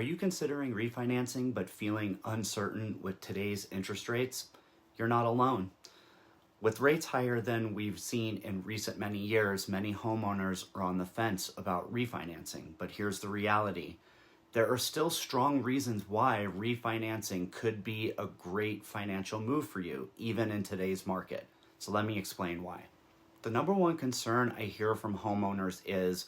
Are you considering refinancing but feeling uncertain with today's interest rates? You're not alone. With rates higher than we've seen in recent many years, many homeowners are on the fence about refinancing. But here's the reality. There are still strong reasons why refinancing could be a great financial move for you, even in today's market. So let me explain why. The number one concern I hear from homeowners is,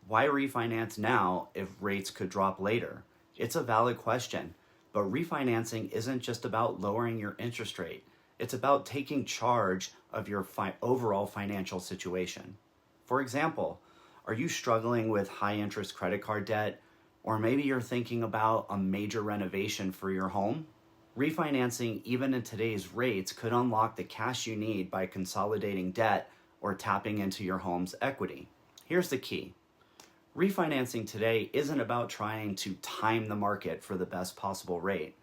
why refinance now if rates could drop later? It's a valid question, but refinancing isn't just about lowering your interest rate. It's about taking charge of your overall financial situation. For example, are you struggling with high interest credit card debt? Or maybe you're thinking about a major renovation for your home? Refinancing, even in today's rates, could unlock the cash you need by consolidating debt or tapping into your home's equity. Here's the key. Refinancing today isn't about trying to time the market for the best possible rate.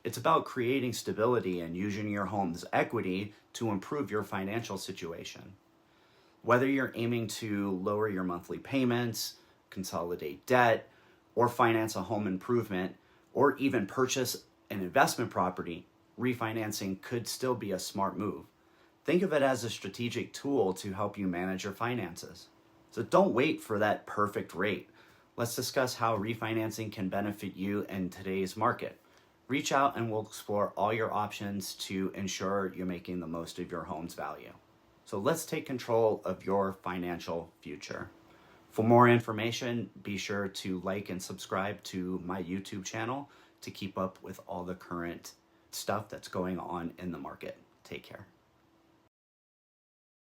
It's about creating stability and using your home's equity to improve your financial situation. Whether you're aiming to lower your monthly payments, consolidate debt, or finance a home improvement, or even purchase an investment property, refinancing could still be a smart move. Think of it as a strategic tool to help you manage your finances. So don't wait for that perfect rate. Let's discuss how refinancing can benefit you in today's market. Reach out and we'll explore all your options to ensure you're making the most of your home's value. So let's take control of your financial future. For more information, be sure to like and subscribe to my YouTube channel to keep up with all the current stuff that's going on in the market. Take care.